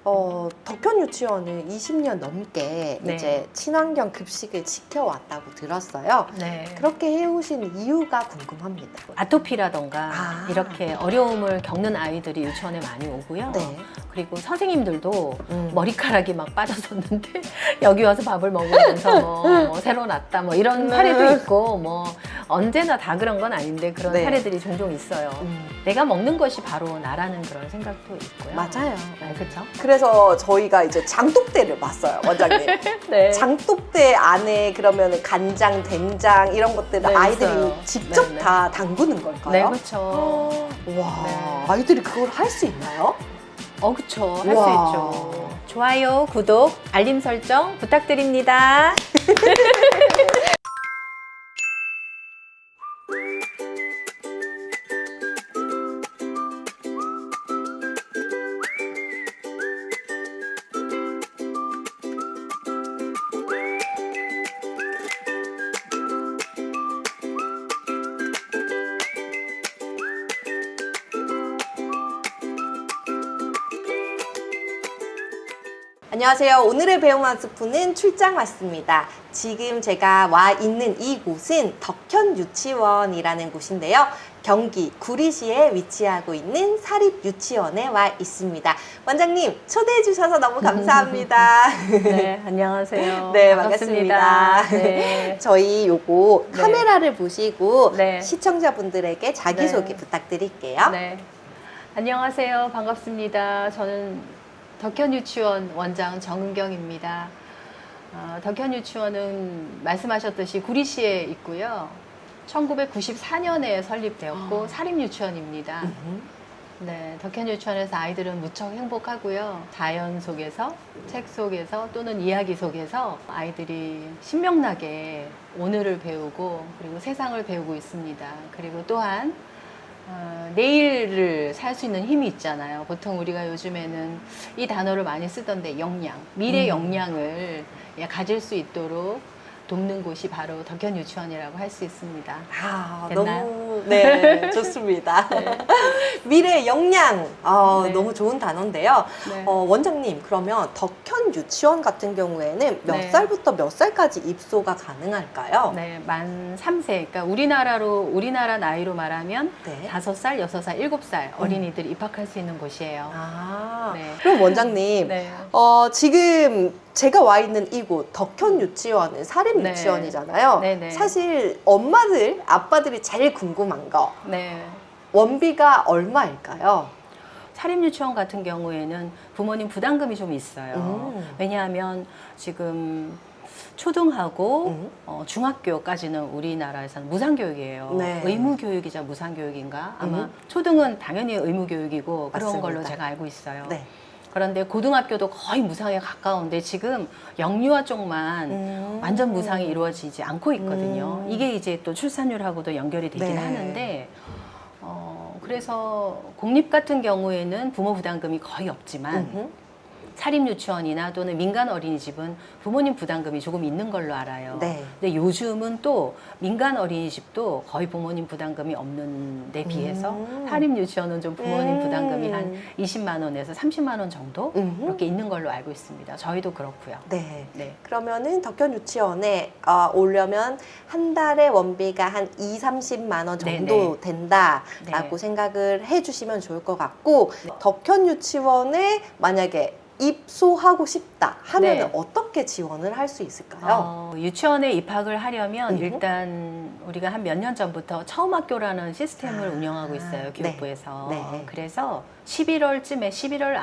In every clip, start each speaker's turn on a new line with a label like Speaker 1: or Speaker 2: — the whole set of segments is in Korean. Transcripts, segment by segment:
Speaker 1: 덕현 유치원은 20년 넘게
Speaker 2: 네.
Speaker 1: 이제 친환경 급식을 지켜왔다고 들었어요.
Speaker 2: 네.
Speaker 1: 그렇게 해오신 이유가 궁금합니다.
Speaker 2: 아토피라던가
Speaker 1: 아.
Speaker 2: 이렇게 어려움을 겪는 아이들이 유치원에 많이 오고요.
Speaker 1: 네.
Speaker 2: 그리고 선생님들도
Speaker 1: 음.
Speaker 2: 머리카락이 막 빠졌었는데 여기 와서 밥을 먹으면서 뭐 새로 났다 뭐 이런 사례도 있고 뭐 언제나 다 그런 건 아닌데 그런
Speaker 1: 네.
Speaker 2: 사례들이 종종 있어요. 내가 먹는 것이 바로 나라는 그런 생각도 있고요.
Speaker 1: 맞아요.
Speaker 2: 네, 그렇죠.
Speaker 1: 그래서 저희가 이제 장독대를 봤어요, 원장님.
Speaker 2: 네.
Speaker 1: 장독대 안에 그러면 간장, 된장 이런 것들을
Speaker 2: 네,
Speaker 1: 아이들이
Speaker 2: 있어요.
Speaker 1: 직접
Speaker 2: 네, 네.
Speaker 1: 다 담그는 걸까요?
Speaker 2: 네, 그렇죠.
Speaker 1: 와,
Speaker 2: 네.
Speaker 1: 아이들이 그걸 할 수 있나요?
Speaker 2: 그쵸. 할 수
Speaker 1: 우와.
Speaker 2: 있죠. 좋아요, 구독, 알림 설정 부탁드립니다.
Speaker 1: 안녕하세요. 오늘의 배움 한 스푼은 출장 왔습니다. 지금 제가 와 있는 이곳은 덕현 유치원이라는 곳인데요. 경기 구리시에 위치하고 있는 사립 유치원에 와 있습니다. 원장님 초대해 주셔서 너무 감사합니다.
Speaker 2: 네, 안녕하세요.
Speaker 1: 네,
Speaker 2: 반갑습니다.
Speaker 1: 반갑습니다.
Speaker 2: 네.
Speaker 1: 저희 요거
Speaker 2: 네.
Speaker 1: 카메라를 보시고
Speaker 2: 네.
Speaker 1: 시청자분들에게 자기소개
Speaker 2: 네.
Speaker 1: 부탁드릴게요.
Speaker 2: 네. 안녕하세요. 반갑습니다. 저는 덕현 유치원 원장 정은경입니다. 덕현 유치원은 말씀하셨듯이 구리시에 있고요. 1994년에 설립되었고 사립유치원입니다. 네, 덕현 유치원에서 아이들은 무척 행복하고요. 자연 속에서, 책 속에서 또는 이야기 속에서 아이들이 신명나게 오늘을 배우고 그리고 세상을 배우고 있습니다. 그리고 또한 내일을 살 수 있는 힘이 있잖아요. 보통 우리가 요즘에는 이 단어를 많이 쓰던데 역량, 미래 역량을 가질 수 있도록 돕는 곳이 바로 덕현 유치원이라고 할 수 있습니다. 됐나요?
Speaker 1: 너무 네 좋습니다.
Speaker 2: 네.
Speaker 1: 미래 역량
Speaker 2: 네.
Speaker 1: 너무 좋은 단어인데요.
Speaker 2: 네.
Speaker 1: 원장님 그러면 덕현 유치원 같은 경우에는 몇
Speaker 2: 네.
Speaker 1: 살부터 몇 살까지 입소가 가능할까요?
Speaker 2: 네, 만 3세. 그러니까 우리나라 나이로 말하면
Speaker 1: 네.
Speaker 2: 5살, 6살, 7살 어린이들이 입학할 수 있는 곳이에요. 네.
Speaker 1: 그럼 원장님
Speaker 2: 네.
Speaker 1: 지금 제가 와 있는 이곳 덕현 유치원은 사립
Speaker 2: 네.
Speaker 1: 유치원이잖아요.
Speaker 2: 네네.
Speaker 1: 사실 엄마들, 아빠들이 제일 궁금한 거
Speaker 2: 네.
Speaker 1: 원비가 얼마일까요?
Speaker 2: 사립유치원 같은 경우에는 부모님 부담금이 좀 있어요. 왜냐하면 지금 초등하고 중학교까지는 우리나라에서는 무상교육이에요.
Speaker 1: 네.
Speaker 2: 의무교육이자 무상교육인가? 아마 초등은 당연히 의무교육이고 그런
Speaker 1: 맞습니다.
Speaker 2: 걸로 제가 알고 있어요.
Speaker 1: 네.
Speaker 2: 그런데 고등학교도 거의 무상에 가까운데 지금 영유아 쪽만 완전 무상이 이루어지지 않고 있거든요. 이게 이제 또 출산율하고도 연결이 되긴
Speaker 1: 네.
Speaker 2: 하는데 그래서 공립 같은 경우에는 부모 부담금이 거의 없지만 사립유치원이나 또는 민간 어린이집은 부모님 부담금이 조금 있는 걸로 알아요.
Speaker 1: 네.
Speaker 2: 근데 요즘은 또 민간 어린이집도 거의 부모님 부담금이 없는 데 비해서 사립유치원은 좀 부모님 부담금이 한 20만 원에서 30만 원 정도 이렇게 있는 걸로 알고 있습니다. 저희도 그렇고요.
Speaker 1: 네.
Speaker 2: 네.
Speaker 1: 그러면은 덕현 유치원에 오려면 한 달에 원비가 한 2, 30만 원 정도
Speaker 2: 네네.
Speaker 1: 된다라고
Speaker 2: 네.
Speaker 1: 생각을 해주시면 좋을 것 같고 덕현 유치원에 만약에 입소하고 싶다 하면
Speaker 2: 네.
Speaker 1: 어떻게 지원을 할 수 있을까요?
Speaker 2: 유치원에 입학을 하려면 일단 우리가 한 몇 년 전부터 처음 학교라는 시스템을 운영하고 있어요. 교육부에서.
Speaker 1: 네.
Speaker 2: 그래서 11월쯤에 11월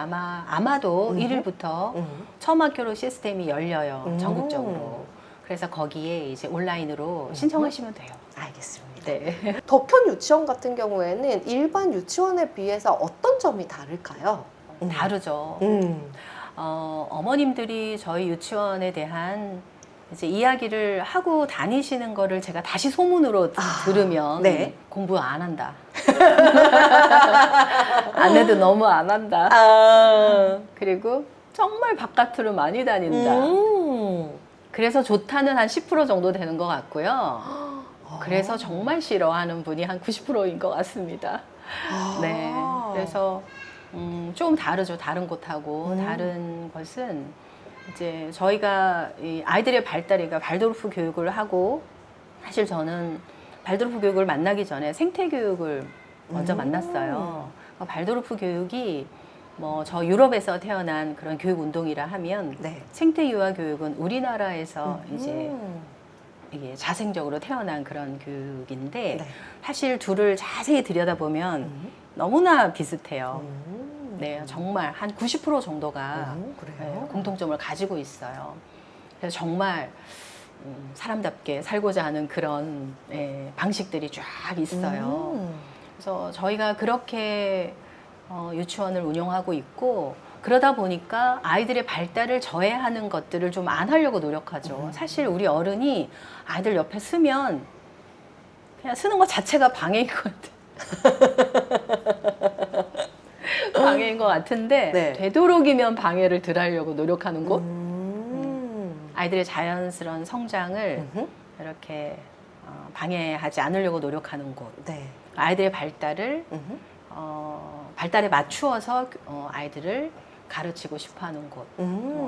Speaker 2: 아마도 1일부터 처음 학교로 시스템이 열려요. 전국적으로. 그래서 거기에 이제 온라인으로 신청하시면 돼요.
Speaker 1: 알겠습니다.
Speaker 2: 네.
Speaker 1: 덕현 유치원 같은 경우에는 일반 유치원에 비해서 어떤 점이 다를까요?
Speaker 2: 다르죠.
Speaker 1: 음.
Speaker 2: 어머님들이 저희 유치원에 대한 이제 이야기를 하고 다니시는 거를 제가 다시 소문으로 들으면
Speaker 1: 네.
Speaker 2: 공부 안 한다. 아내도 너무 안 한다. 그리고 정말 바깥으로 많이 다닌다. 그래서 좋다는 한 10% 정도 되는 것 같고요. 그래서 정말 싫어하는 분이 한 90%인 것 같습니다. 네. 그래서 좀 다르죠. 다른 곳하고 다른 것은 이제 저희가 이 아이들의 발달이가 발도르프 교육을 하고 사실 저는 발도르프 교육을 만나기 전에 생태 교육을 먼저 만났어요. 발도르프 교육이 뭐 저 유럽에서 태어난 그런 교육 운동이라 하면
Speaker 1: 네.
Speaker 2: 생태 유아 교육은 우리나라에서 이제 이게 자생적으로 태어난 그런 교육인데
Speaker 1: 네.
Speaker 2: 사실 둘을 자세히 들여다보면 너무나 비슷해요. 네, 정말 한 90% 정도가
Speaker 1: 그래요?
Speaker 2: 공통점을 가지고 있어요. 그래서 정말 사람답게 살고자 하는 그런 방식들이 쫙 있어요. 그래서 저희가 그렇게 유치원을 운영하고 있고 그러다 보니까 아이들의 발달을 저해하는 것들을 좀 안 하려고 노력하죠. 사실 우리 어른이 아이들 옆에 쓰면 그냥 쓰는 것 자체가 방해인 것 같아요. 방해인 것 같은데
Speaker 1: 네.
Speaker 2: 되도록이면 방해를 덜 하려고 노력하는 곳. 아이들의 자연스러운 성장을 이렇게 방해하지 않으려고 노력하는 곳.
Speaker 1: 네.
Speaker 2: 아이들의 발달을 발달에 맞추어서 아이들을 가르치고 싶어하는 곳.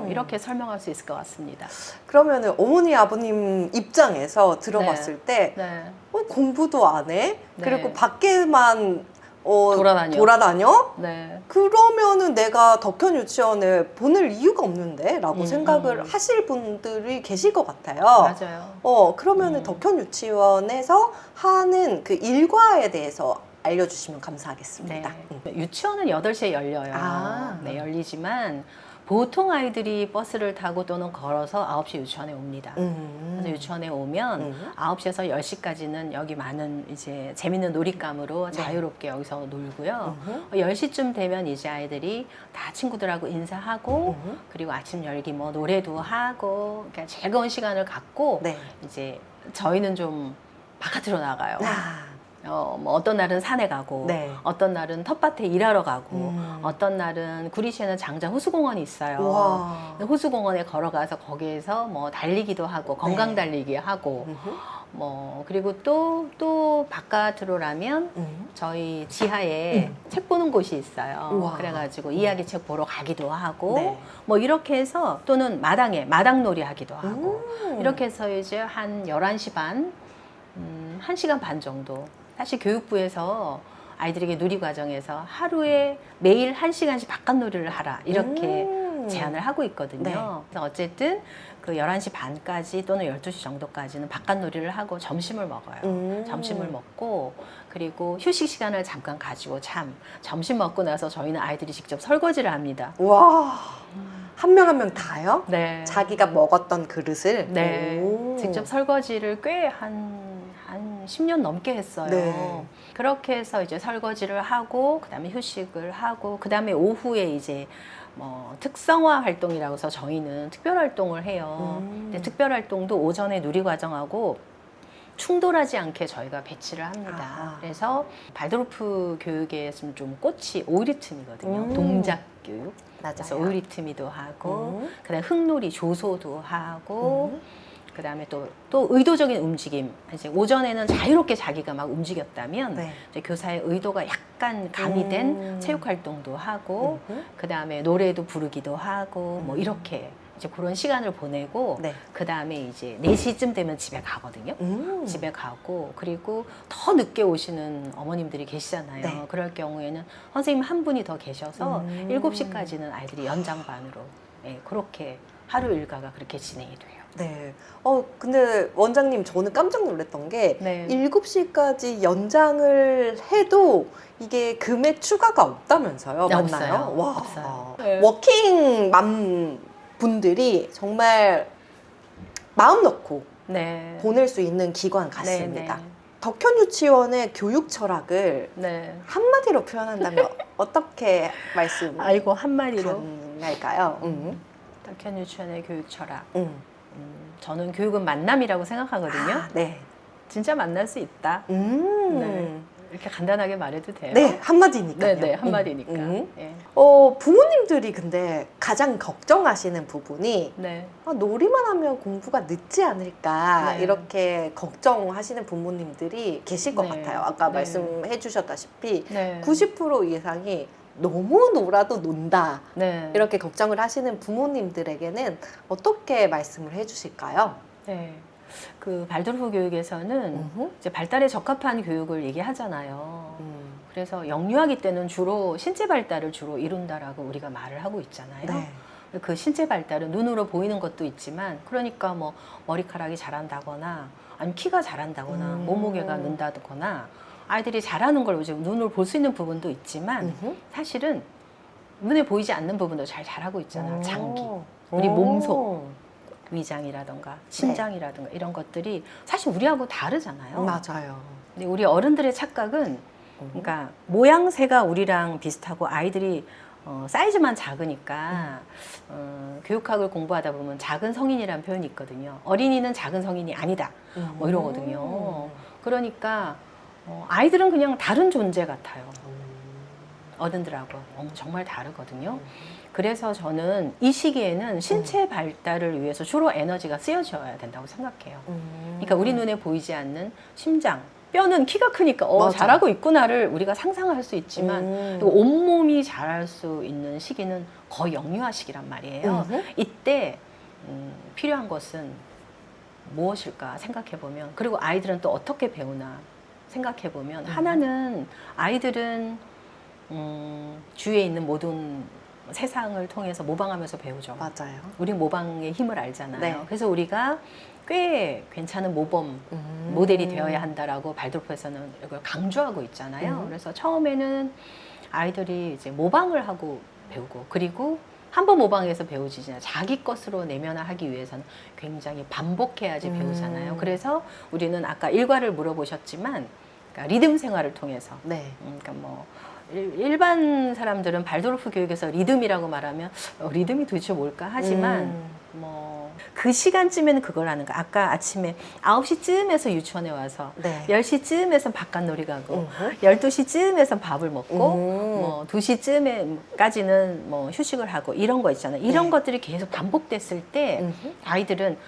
Speaker 2: 이렇게 설명할 수 있을 것 같습니다.
Speaker 1: 그러면은 어머니 아버님 입장에서 들어봤을 때
Speaker 2: 네.
Speaker 1: 공부도 안 해?
Speaker 2: 네.
Speaker 1: 그리고 밖에만
Speaker 2: 돌아다녀? 네.
Speaker 1: 그러면은 내가 덕현 유치원을 보낼 이유가 없는데? 라고 생각을 하실 분들이 계실 것 같아요.
Speaker 2: 맞아요.
Speaker 1: 그러면은 덕현 유치원에서 하는 그 일과에 대해서 알려주시면 감사하겠습니다.
Speaker 2: 네. 유치원은 8시에 열려요. 네, 열리지만 보통 아이들이 버스를 타고 또는 걸어서 9시 유치원에 옵니다. 그래서 유치원에 오면 9시에서 10시까지는 여기 많은 이제 재밌는 놀잇감으로 자유롭게 여기서 놀고요. 10시쯤 되면 이제 아이들이 다 친구들하고 인사하고 그리고 아침 열기 뭐 노래도 하고 그러니까 즐거운 시간을 갖고
Speaker 1: 네.
Speaker 2: 이제 저희는 좀 바깥으로 나가요. 뭐 어떤 날은 산에 가고
Speaker 1: 네.
Speaker 2: 어떤 날은 텃밭에 일하러 가고 어떤 날은 구리시에는 장자 호수공원이 있어요. 호수공원에 걸어가서 거기에서 뭐 달리기도 하고 건강 달리기 하고 뭐 그리고 또 바깥으로라면 저희 지하에 책 보는 곳이 있어요.
Speaker 1: 우와.
Speaker 2: 그래가지고 이야기책 보러 가기도 하고
Speaker 1: 네.
Speaker 2: 뭐 이렇게 해서 또는 마당에 마당놀이 하기도 하고 이렇게 해서 이제 한 11시 반 1시간 반 정도 사실 교육부에서 아이들에게 누리과정에서 하루에 매일 1시간씩 바깥놀이를 하라 이렇게 제안을 하고 있거든요.
Speaker 1: 네.
Speaker 2: 그래서 어쨌든 그 11시 반까지 또는 12시 정도까지는 바깥놀이를 하고 점심을 먹어요. 점심을 먹고 그리고 휴식 시간을 잠깐 가지고 점심 먹고 나서 저희는 아이들이 직접 설거지를 합니다.
Speaker 1: 와, 한 명 한 명 다요?
Speaker 2: 네.
Speaker 1: 자기가 먹었던 그릇을?
Speaker 2: 네. 직접 설거지를 꽤 한 10년 넘게 했어요.
Speaker 1: 네.
Speaker 2: 그렇게 해서 이제 설거지를 하고, 그 다음에 휴식을 하고, 그 다음에 오후에 이제 뭐 특성화 활동이라고 해서 저희는 특별 활동을 해요. 근데 특별 활동도 오전에 누리과정하고 충돌하지 않게 저희가 배치를 합니다. 그래서 발도르프 교육에서는 좀 꽃이 오이리틈이거든요. 동작 교육. 그래서 오이리틈이도 하고, 그다음에 흙놀이 조소도 하고, 그다음에 또 의도적인 움직임. 이제 오전에는 자유롭게 자기가 막 움직였다면 이제 교사의 의도가 약간 가미된 체육 활동도 하고, 그다음에 노래도 부르기도 하고, 뭐 이렇게 이제 그런 시간을 보내고, 그다음에 이제 4시쯤 되면 집에 가거든요. 집에 가고, 그리고 더 늦게 오시는 어머님들이 계시잖아요. 그럴 경우에는 선생님 한 분이 더 계셔서 7시까지는 아이들이 연장반으로 그렇게 하루 일과가 그렇게 진행이 돼요.
Speaker 1: 네. 근데 원장님 저는 깜짝 놀랐던 게 7시까지 연장을 해도 이게 금액 추가가 없다면서요? 맞나요?
Speaker 2: 없어요.
Speaker 1: 와.
Speaker 2: 없어요.
Speaker 1: 워킹맘 분들이 정말 마음 놓고 보낼 수 있는 기관 같습니다. 덕현 유치원의 교육 철학을 한마디로 표현한다면 어떻게 말씀?
Speaker 2: 아이고 한마디로
Speaker 1: 가능할까요?
Speaker 2: 덕현 유치원의 교육 철학. 저는 교육은 만남이라고 생각하거든요. 진짜 만날 수 있다. 이렇게 간단하게 말해도 돼요?
Speaker 1: 네, 한마디니까요.
Speaker 2: 네, 한마디니까.
Speaker 1: 부모님들이 근데 가장 걱정하시는 부분이 놀이만 하면 공부가 늦지 않을까 이렇게 걱정하시는 부모님들이 계실 것 같아요. 아까 말씀해 주셨다시피 90% 이상이 너무 놀아도 논다.
Speaker 2: 네.
Speaker 1: 이렇게 걱정을 하시는 부모님들에게는 어떻게 말씀을 해주실까요?
Speaker 2: 네. 그 발도르프 교육에서는
Speaker 1: 음흠.
Speaker 2: 이제 발달에 적합한 교육을 얘기하잖아요.
Speaker 1: 음.
Speaker 2: 그래서 영유아기 때는 주로 신체 발달을 주로 이룬다라고 우리가 말을 하고 있잖아요.
Speaker 1: 네.
Speaker 2: 그 신체 발달은 눈으로 보이는 것도 있지만, 그러니까 뭐 머리카락이 자란다거나 아니면 키가 자란다거나 몸무게가 는다거나 아이들이 자라는 걸 이제 눈으로 볼 수 있는 부분도 있지만
Speaker 1: 음흠.
Speaker 2: 사실은 눈에 보이지 않는 부분도 잘 자라고 있잖아요. 장기, 우리
Speaker 1: 오.
Speaker 2: 몸속, 위장이라든가 심장이라든가 이런 것들이 사실 우리하고 다르잖아요.
Speaker 1: 맞아요.
Speaker 2: 근데 우리 어른들의 착각은, 그러니까 모양새가 우리랑 비슷하고 아이들이 사이즈만 작으니까 교육학을 공부하다 보면 작은 성인이라는 표현이 있거든요. 어린이는 작은 성인이 아니다, 뭐 이러거든요. 그러니까 아이들은 그냥 다른 존재 같아요. 어른들하고 정말 다르거든요. 그래서 저는 이 시기에는 신체 발달을 위해서 주로 에너지가 쓰여져야 된다고 생각해요. 그러니까 우리 눈에 보이지 않는 심장, 뼈는 키가 크니까
Speaker 1: 맞아.
Speaker 2: 잘하고 있구나를 우리가 상상할 수 있지만 그리고 온몸이 자랄 수 있는 시기는 거의 영유아 시기란 말이에요. 이때 필요한 것은 무엇일까 생각해보면, 그리고 아이들은 또 어떻게 배우나 생각해보면, 하나는 아이들은 주위에 있는 모든 세상을 통해서 모방하면서 배우죠.
Speaker 1: 맞아요.
Speaker 2: 우리 모방의 힘을 알잖아요.
Speaker 1: 네.
Speaker 2: 그래서 우리가 꽤 괜찮은 모범 모델이 되어야 한다라고 발도르프에서는 이걸 강조하고 있잖아요. 그래서 처음에는 아이들이 이제 모방을 하고 배우고, 그리고 한 번 모방해서 배우지 자기 것으로 내면화하기 위해서는 굉장히 반복해야지 배우잖아요. 그래서 우리는 아까 일과를 물어보셨지만, 그러니까 리듬 생활을 통해서,
Speaker 1: 네.
Speaker 2: 그러니까 뭐 일반 사람들은 발도르프 교육에서 리듬이라고 말하면 리듬이 도대체 뭘까 하지만 뭐 그 시간쯤에는 그걸 하는 거. 아까 아침에 9시쯤에서 유치원에 와서
Speaker 1: 네.
Speaker 2: 10시쯤에서 바깥놀이 가고 12시쯤에서 밥을 먹고 뭐 2시쯤에까지는 뭐 휴식을 하고 이런 거 있잖아요. 이런
Speaker 1: 네.
Speaker 2: 것들이 계속 반복됐을 때 아이들은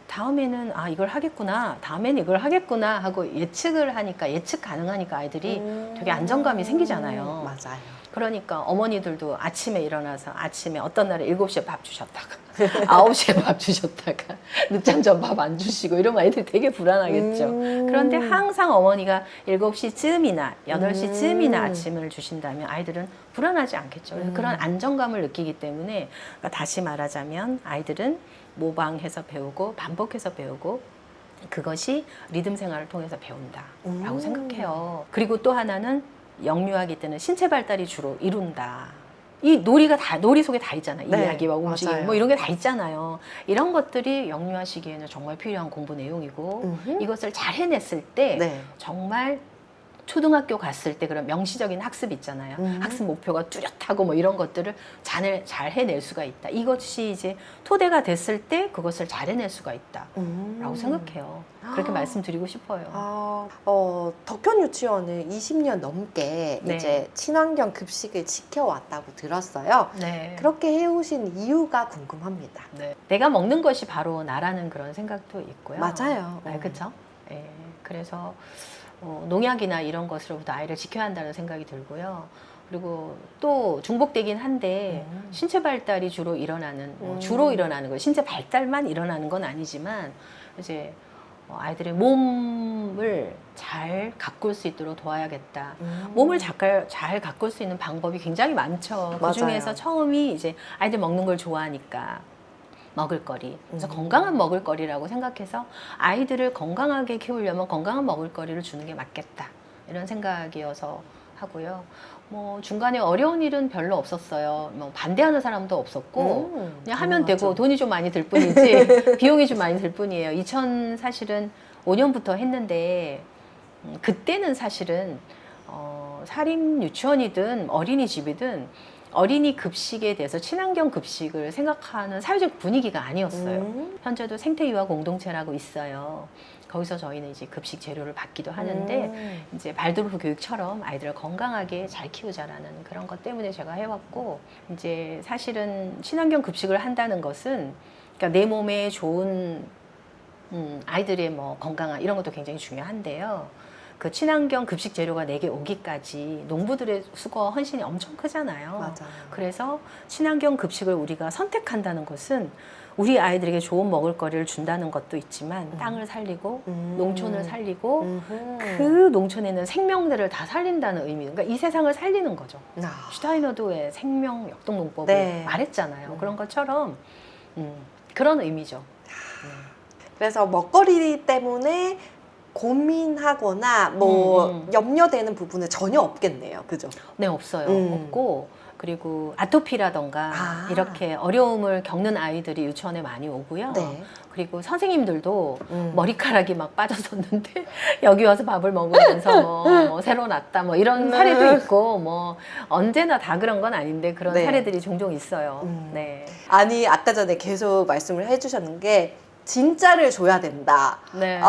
Speaker 2: 다음에는 이걸 하겠구나, 다음에는 이걸 하겠구나 하고 예측을 하니까, 예측 가능하니까 아이들이 되게 안정감이 생기잖아요.
Speaker 1: 맞아요.
Speaker 2: 그러니까 어머니들도 아침에 일어나서 아침에 어떤 날에 7시에 밥 주셨다가 9시에 밥 주셨다가 늦잠 전 밥 안 주시고 이러면 아이들이 되게 불안하겠죠. 그런데 항상 어머니가 7시쯤이나 8시쯤이나 아침을 주신다면 아이들은 불안하지 않겠죠. 그래서 그런 안정감을 느끼기 때문에, 그러니까 다시 말하자면 아이들은 모방해서 배우고 반복해서 배우고, 그것이 리듬 생활을 통해서 배운다라고 생각해요. 그리고 또 하나는 영유아기 때는 신체 발달이 주로 이룬다. 이 놀이 속에 다 있잖아요.
Speaker 1: 네,
Speaker 2: 이야기와 움직임,
Speaker 1: 맞아요.
Speaker 2: 뭐 이런 게 다 있잖아요. 이런 것들이 영유아 시기에는 정말 필요한 공부 내용이고, 이것을 잘 해냈을 때
Speaker 1: 네.
Speaker 2: 정말 초등학교 갔을 때 그런 명시적인 학습 있잖아요. 학습 목표가 뚜렷하고 뭐 이런 것들을 잘 해낼 수가 있다. 이것이 이제 토대가 됐을 때 그것을 잘 해낼 수가 있다라고 생각해요. 그렇게 말씀드리고 싶어요.
Speaker 1: 덕현 유치원은 20년 넘게
Speaker 2: 네.
Speaker 1: 이제 친환경 급식을 지켜왔다고 들었어요.
Speaker 2: 네.
Speaker 1: 그렇게 해오신 이유가 궁금합니다.
Speaker 2: 네. 내가 먹는 것이 바로 나라는 그런 생각도 있고요.
Speaker 1: 맞아요.
Speaker 2: 네, 그렇죠. 예. 그래서 농약이나 이런 것으로부터 아이를 지켜야 한다는 생각이 들고요. 그리고 또 중복되긴 한데 신체 발달이 주로 일어나는 주로 일어나는 거, 신체 발달만 일어나는 건 아니지만 이제 아이들의 몸을 잘 가꿀 수 있도록 도와야겠다. 몸을 잘 가꿀 수 있는 방법이 굉장히 많죠. 그 중에서
Speaker 1: 맞아요.
Speaker 2: 처음이 이제 아이들 먹는 걸 좋아하니까 먹을거리. 그래서 건강한 먹을거리라고 생각해서 아이들을 건강하게 키우려면 건강한 먹을거리를 주는 게 맞겠다. 이런 생각이어서 하고요. 뭐 중간에 어려운 일은 별로 없었어요. 뭐 반대하는 사람도 없었고 그냥 하면 되고 돈이 좀 많이 들 뿐이지 비용이 좀 많이 들 뿐이에요. 사실은 5년부터 했는데 그때는 사실은 사립 유치원이든 어린이집이든 어린이 급식에 대해서 친환경 급식을 생각하는 사회적 분위기가 아니었어요. 현재도 생태유아 공동체라고 있어요. 거기서 저희는 이제 급식 재료를 받기도 하는데 이제 발도르프 교육처럼 아이들을 건강하게 잘 키우자라는 그런 것 때문에 제가 해왔고, 이제 사실은 친환경 급식을 한다는 것은 그러니까 내 몸에 좋은 아이들의 뭐 건강한 이런 것도 굉장히 중요한데요. 그 친환경 급식 재료가 내게 오기까지 농부들의 수고 헌신이 엄청 크잖아요.
Speaker 1: 맞아요.
Speaker 2: 그래서 친환경 급식을 우리가 선택한다는 것은 우리 아이들에게 좋은 먹을거리를 준다는 것도 있지만 땅을 살리고 농촌을 살리고 그 농촌에는 생명들을 다 살린다는 의미. 그러니까 이 세상을 살리는 거죠. 슈타이너도 왜 생명 역동농법을
Speaker 1: 네.
Speaker 2: 말했잖아요. 그런 것처럼 그런 의미죠.
Speaker 1: 그래서 먹거리 때문에 고민하거나 뭐 염려되는 부분은 전혀 없겠네요. 그죠?
Speaker 2: 네, 없어요. 없고 그리고 아토피라던가 이렇게 어려움을 겪는 아이들이 유치원에 많이 오고요.
Speaker 1: 네.
Speaker 2: 그리고 선생님들도 머리카락이 막 빠졌었는데 여기 와서 밥을 먹으면서 뭐 새로 났다 뭐 이런 사례도 있고 뭐 언제나 다 그런 건 아닌데 그런
Speaker 1: 네.
Speaker 2: 사례들이 종종 있어요. 네.
Speaker 1: 아니 아까 전에 계속 말씀을 해주셨는 게 진짜를 줘야 된다.
Speaker 2: 네.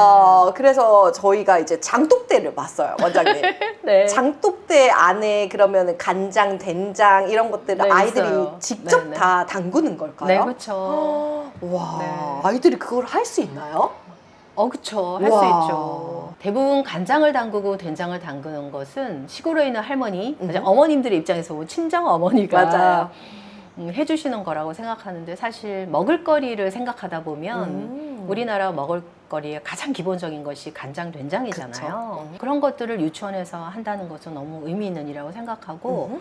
Speaker 1: 그래서 저희가 이제 장독대를 봤어요, 원장님.
Speaker 2: 네.
Speaker 1: 장독대 안에 그러면 간장, 된장 이런 것들을
Speaker 2: 네,
Speaker 1: 아이들이
Speaker 2: 있어요.
Speaker 1: 직접
Speaker 2: 네네.
Speaker 1: 다 담그는 걸까요?
Speaker 2: 네, 그렇죠.
Speaker 1: 와,
Speaker 2: 네.
Speaker 1: 아이들이 그걸 할 수 있나요?
Speaker 2: 그쵸. 할 수
Speaker 1: 와.
Speaker 2: 있죠. 대부분 간장을 담그고 된장을 담그는 것은 시골에 있는 할머니, 어머님들의 입장에서 보면 친정 어머니가
Speaker 1: 맞아요.
Speaker 2: 해주시는 거라고 생각하는데 사실 먹을거리를 생각하다 보면 우리나라 먹을거리의 가장 기본적인 것이 간장, 된장이잖아요. 그런 것들을 유치원에서 한다는 것은 너무 의미 있는 일이라고 생각하고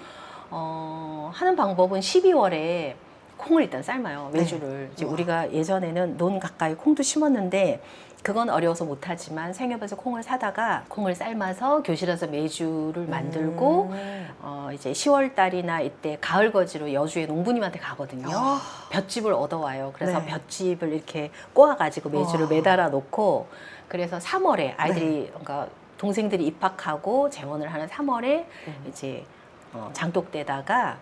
Speaker 2: 하는 방법은 12월에 콩을 일단 삶아요. 메주를. 이제 우리가 예전에는 논 가까이 콩도 심었는데 그건 어려워서 못하지만 생협에서 콩을 사다가 콩을 삶아서 교실에서 메주를 만들고 이제 10월 달이나 이때 가을 거지로 여주에 농부님한테 가거든요. 볏짚을 얻어와요. 그래서
Speaker 1: 네.
Speaker 2: 볏짚을 이렇게 꼬아가지고 메주를 매달아 놓고 그래서 3월에 아이들이 그러니까 동생들이 입학하고 재원을 하는 3월에 이제 장독대다가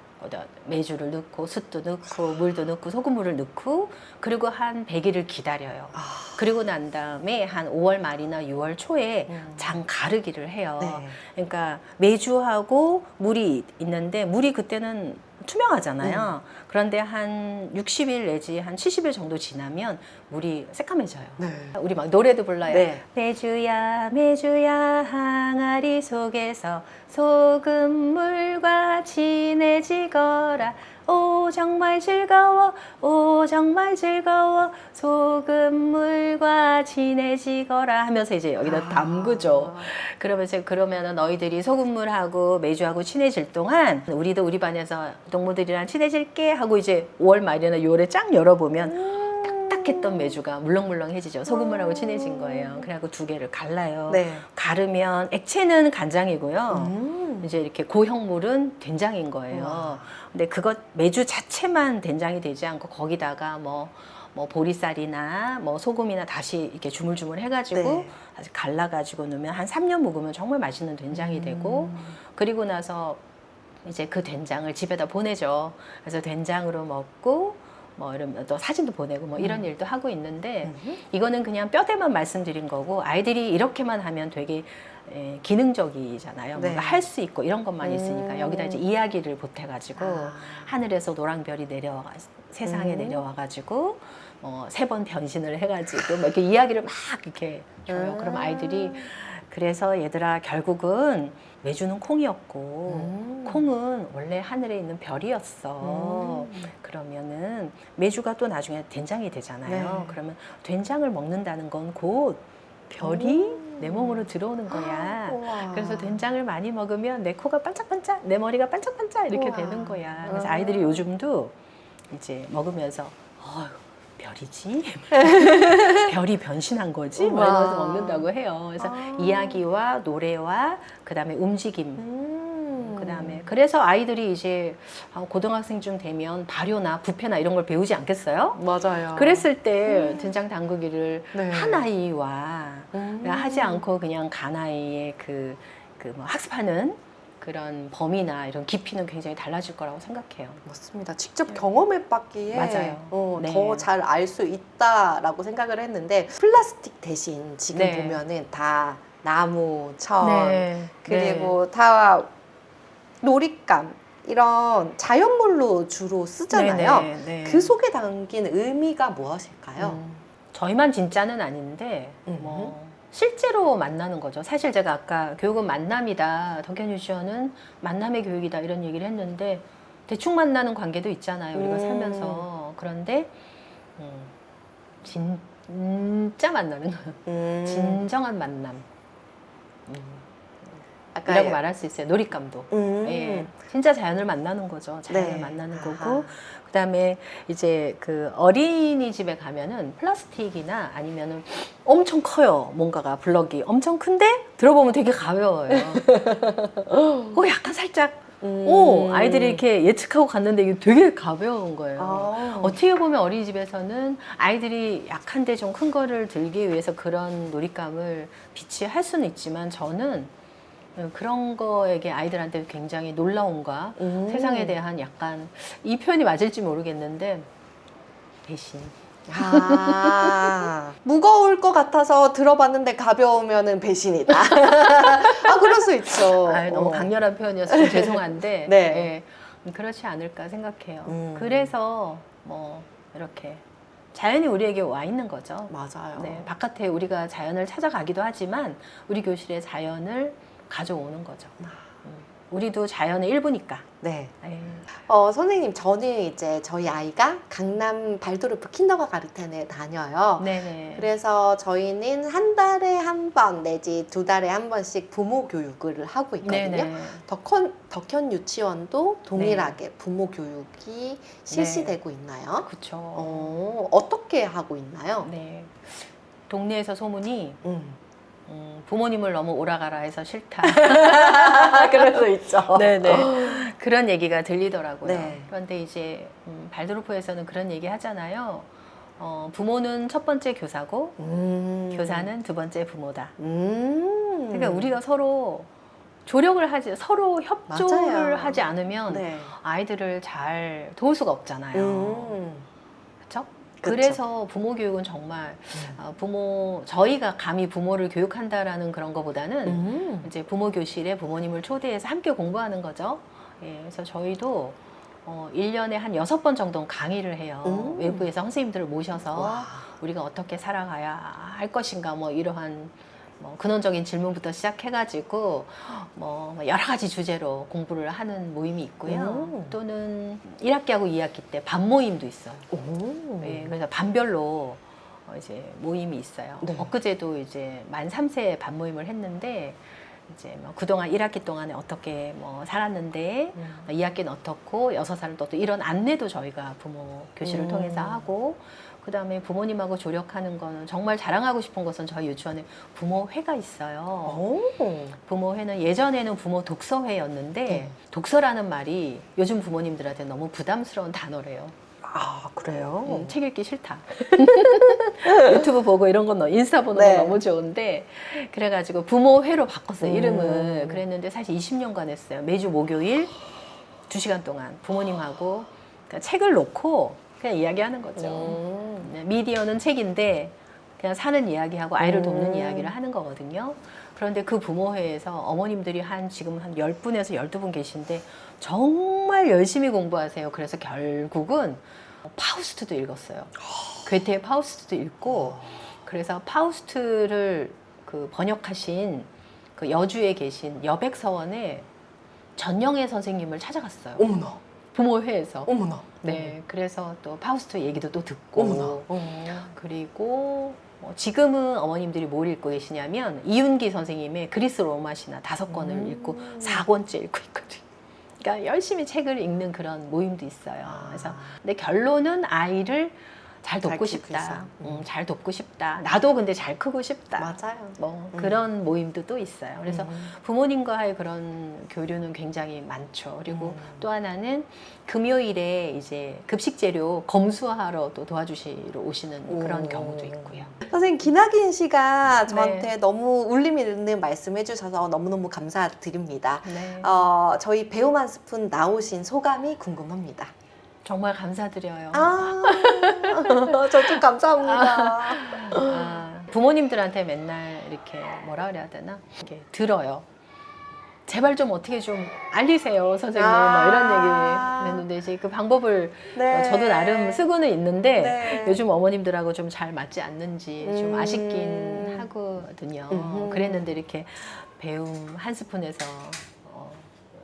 Speaker 2: 메주를 넣고 숯도 넣고 물도 넣고 소금물을 넣고 그리고 한 100일을 기다려요. 그리고 난 다음에 한 5월 말이나 6월 초에 장 가르기를 해요.
Speaker 1: 네.
Speaker 2: 그러니까 메주하고 물이 있는데 물이 그때는 투명하잖아요. 그런데 한 60일 내지 한 70일 정도 지나면 물이 새까매져요.
Speaker 1: 네.
Speaker 2: 우리 막 노래도 불러요.
Speaker 1: 네.
Speaker 2: 메주야 메주야 항아리 속에서 소금물과 친해지거라. 오 정말 즐거워 오 정말 즐거워 소금물과 친해지거라 하면서 이제 여기다 담그죠. 그러면은 너희들이 소금물하고 메주하고 친해질 동안 우리도 우리 반에서 동무들이랑 친해질게 하고 이제 5월 말이나 6월에 쫙 열어보면 딱딱했던 메주가 물렁물렁해지죠. 소금물하고 친해진 거예요. 그래갖고 두 개를 갈라요.
Speaker 1: 네.
Speaker 2: 가르면 액체는 간장이고요. 이제 이렇게 고형물은 된장인 거예요. 근데 그것 메주 자체만 된장이 되지 않고 거기다가 뭐 보리쌀이나 뭐 소금이나 다시 이렇게 주물주물 해가지고
Speaker 1: 네.
Speaker 2: 다시 갈라가지고 넣으면 한 3년 묵으면 정말 맛있는 된장이 되고 그리고 나서 이제 그 된장을 집에다 보내죠. 그래서 된장으로 먹고 뭐 이런 또 사진도 보내고 뭐 이런 일도 하고 있는데 이거는 그냥 뼈대만 말씀드린 거고 아이들이 이렇게만 하면 되게 기능적이잖아요.
Speaker 1: 네.
Speaker 2: 뭔가 할 수 있고 이런 것만 있으니까 여기다 이제 이야기를 보태가지고 하늘에서 노랑 별이 내려와 세상에 내려와가지고 3번 변신을 해가지고 막 이렇게 이야기를 막 이렇게 줘요. 그럼 아이들이 그래서 얘들아 결국은 메주는 콩이었고 콩은 원래 하늘에 있는 별이었어. 그러면은 메주가 또 나중에 된장이 되잖아요.
Speaker 1: 네.
Speaker 2: 그러면 된장을 먹는다는 건 곧 별이 내 몸으로 들어오는 거야.
Speaker 1: 우와.
Speaker 2: 그래서 된장을 많이 먹으면 내 코가 반짝반짝, 내 머리가 반짝반짝 이렇게
Speaker 1: 우와.
Speaker 2: 되는 거야. 그래서 아이들이 요즘도 이제 먹으면서 별이지? 별이 변신한 거지? 뭐 이러면서 먹는다고 해요. 그래서 이야기와 노래와 그 다음에 움직임. 그 다음에 그래서 아이들이 이제 고등학생쯤 되면 발효나 부패나 이런 걸 배우지 않겠어요?
Speaker 1: 맞아요.
Speaker 2: 그랬을 때 된장 담그기를
Speaker 1: 네.
Speaker 2: 한 아이와 하지 않고 그냥 간 아이의 뭐 학습하는 그런 범위나 이런 깊이는 굉장히 달라질 거라고 생각해요.
Speaker 1: 맞습니다. 직접 경험해봤기에
Speaker 2: 맞아요. 네.
Speaker 1: 더 잘 알 수 있다라고 생각을 했는데 플라스틱 대신 지금
Speaker 2: 네.
Speaker 1: 보면은 다 나무, 천
Speaker 2: 네.
Speaker 1: 그리고 다 놀잇감 이런 자연물로 주로 쓰잖아요.
Speaker 2: 네, 네, 네.
Speaker 1: 그 속에 담긴 의미가 무엇일까요?
Speaker 2: 저희만 진짜는 아닌데 뭐 실제로 만나는 거죠. 사실 제가 아까 교육은 만남이다, 덕현 유치원은 만남의 교육이다 이런 얘기를 했는데 대충 만나는 관계도 있잖아요. 우리가 살면서. 그런데 진짜 만나는 거예요. 진정한 만남. 이라고 말할 수 있어요. 놀잇감도. 예, 진짜 자연을 만나는 거죠. 자연을
Speaker 1: 네.
Speaker 2: 만나는 거고. 그다음에 이제 그 어린이집에 가면은 플라스틱이나 아니면은 엄청 커요. 뭔가가 블럭이 엄청 큰데 들어보면 되게 가벼워요. 약간 살짝 아이들이 이렇게 예측하고 갔는데 이게 되게 가벼운 거예요. 어떻게 보면 어린이집에서는 아이들이 약한데 좀 큰 거를 들기 위해서 그런 놀잇감을 비치할 수는 있지만 저는 그런 거에게 아이들한테 굉장히 놀라움과 세상에 대한 약간 이 표현이 맞을지 모르겠는데 배신.
Speaker 1: 무거울 것 같아서 들어봤는데 가벼우면은 배신이다. 그럴 수 있죠.
Speaker 2: 너무 강렬한 표현이어서 좀 죄송한데
Speaker 1: 네.
Speaker 2: 예, 그렇지 않을까 생각해요. 그래서 뭐 이렇게 자연이 우리에게 와 있는 거죠.
Speaker 1: 맞아요.
Speaker 2: 네, 바깥에 우리가 자연을 찾아가기도 하지만 우리 교실에 자연을 가져오는 거죠. 우리도 자연의 일부니까.
Speaker 1: 네.
Speaker 2: 네.
Speaker 1: 선생님, 저는 이제 저희 아이가 강남 발도르프 킨더가르텐에 다녀요.
Speaker 2: 네네.
Speaker 1: 그래서 저희는 한 달에 한 번 내지 두 달에 한 번씩 부모 교육을 하고 있거든요.
Speaker 2: 네네.
Speaker 1: 덕현 유치원도 동일하게 부모 교육이 실시되고 있나요?
Speaker 2: 그렇죠.
Speaker 1: 어떻게 하고 있나요?
Speaker 2: 네. 동네에서 소문이 부모님을 너무 오라가라 해서 싫다.
Speaker 1: 그럴 수 있죠.
Speaker 2: 네네. 그런 얘기가 들리더라고요.
Speaker 1: 네.
Speaker 2: 그런데 이제 발도르프에서는 그런 얘기 하잖아요. 부모는 첫 번째 교사고 교사는 두 번째 부모다. 그러니까 우리가 서로 조력을 하지, 서로 협조를
Speaker 1: 맞아요.
Speaker 2: 하지 않으면
Speaker 1: 네.
Speaker 2: 아이들을 잘 도울 수가 없잖아요. 그렇죠?
Speaker 1: 그쵸.
Speaker 2: 그래서 부모 교육은 정말 저희가 감히 부모를 교육한다라는 그런 거보다는 이제 부모 교실에 부모님을 초대해서 함께 공부하는 거죠. 예, 그래서 저희도 1년에 한 6번 정도는 강의를 해요. 외부에서 선생님들을 모셔서
Speaker 1: 와.
Speaker 2: 우리가 어떻게 살아가야 할 것인가 뭐 이러한 근원적인 질문부터 시작해가지고 여러 가지 주제로 공부를 하는 모임이 있고요. 또는 1학기하고 2학기 때 반 모임도 있어요. 네, 그래서 반별로 이제 모임이 있어요.
Speaker 1: 네.
Speaker 2: 엊그제도 이제 만 3세 반 모임을 했는데 이제 그동안 1학기 동안에 어떻게 살았는데 2학기는 어떻고 6살은 또 이런 안내도 저희가 부모 교실을 통해서 하고 그 다음에 부모님하고 조력하는 거는 정말 자랑하고 싶은 것은 저희 유치원에 부모회가 있어요. 부모회는 예전에는 부모 독서회였는데 독서라는 말이 요즘 부모님들한테 너무 부담스러운 단어래요.
Speaker 1: 그래요?
Speaker 2: 책 읽기 싫다. 유튜브 보고 이런 건 인스타 보는 건 너무 좋은데 그래가지고 부모회로 바꿨어요. 이름을. 그랬는데 사실 20년간 했어요. 매주 목요일 2시간 동안 부모님하고 그러니까 책을 놓고 그냥 이야기하는 거죠. 미디어는 책인데 그냥 사는 이야기하고 아이를 돕는 이야기를 하는 거거든요. 그런데 그 부모회에서 어머님들이 지금 한 10분에서 12분 계신데 정말 열심히 공부하세요. 그래서 결국은 파우스트도 읽었어요. 괴테의 파우스트도 읽고 그래서 파우스트를 번역하신 그 여주에 계신 여백서원의 전영애 선생님을 찾아갔어요.
Speaker 1: 어머나.
Speaker 2: 부모회에서.
Speaker 1: 어머나.
Speaker 2: 네, 그래서 또 파우스트 얘기도 또 듣고.
Speaker 1: 어머나.
Speaker 2: 그리고 지금은 어머님들이 뭘 읽고 계시냐면 이윤기 선생님의 그리스 로마 신화 5권을 읽고 4권째 읽고 있거든요. 그러니까 열심히 책을 읽는 그런 모임도 있어요. 그래서 근데 결론은 아이를 잘 돕고 싶다. 잘 돕고 싶다. 나도 근데 잘 크고 싶다.
Speaker 1: 맞아요.
Speaker 2: 그런 모임도 또 있어요. 그래서 부모님과의 그런 교류는 굉장히 많죠. 그리고 또 하나는 금요일에 이제 급식 재료 검수하러 또 도와주시러 오시는 그런 경우도 있고요.
Speaker 1: 선생님, 기나긴 시간 저한테 너무 울림이 있는 말씀 해주셔서 너무너무 감사드립니다.
Speaker 2: 네.
Speaker 1: 저희 배움 한 스푼 나오신 소감이 궁금합니다.
Speaker 2: 정말 감사드려요.
Speaker 1: 저도 감사합니다.
Speaker 2: 부모님들한테 맨날 이렇게 뭐라 그래야 되나? 이렇게 들어요. 제발 좀 어떻게 좀 알리세요, 선생님.
Speaker 1: 아.
Speaker 2: 뭐 이런 얘기를 했는데 이제 그 방법을
Speaker 1: 네.
Speaker 2: 저도 나름 쓰고는 있는데
Speaker 1: 네.
Speaker 2: 요즘 어머님들하고 좀 잘 맞지 않는지 좀 아쉽긴
Speaker 1: 음.
Speaker 2: 하거든요.
Speaker 1: 음흠.
Speaker 2: 그랬는데 이렇게 배움 한 스푼에서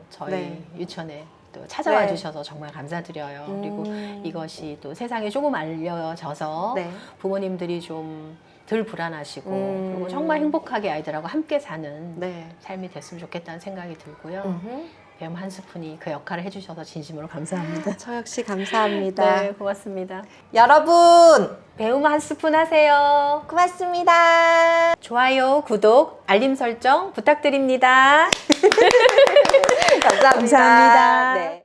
Speaker 2: 저희
Speaker 1: 네.
Speaker 2: 유치원에 또 찾아와
Speaker 1: 네.
Speaker 2: 주셔서 정말 감사드려요. 그리고
Speaker 1: 음.
Speaker 2: 이것이 또 세상에 조금 알려져서
Speaker 1: 네.
Speaker 2: 부모님들이 좀 덜 불안하시고
Speaker 1: 음.
Speaker 2: 그리고 정말 행복하게 아이들하고 함께 사는
Speaker 1: 네.
Speaker 2: 삶이 됐으면 좋겠다는 생각이 들고요.
Speaker 1: 음흠.
Speaker 2: 배움 한 스푼이 그 역할을 해주셔서 진심으로 감사합니다.
Speaker 1: 저 역시 감사합니다.
Speaker 2: 네, 고맙습니다.
Speaker 1: 여러분
Speaker 2: 배움 한 스푼 하세요.
Speaker 1: 고맙습니다.
Speaker 2: 좋아요, 구독, 알림 설정 부탁드립니다.
Speaker 1: 감사합니다.
Speaker 2: 감사합니다.
Speaker 1: 네.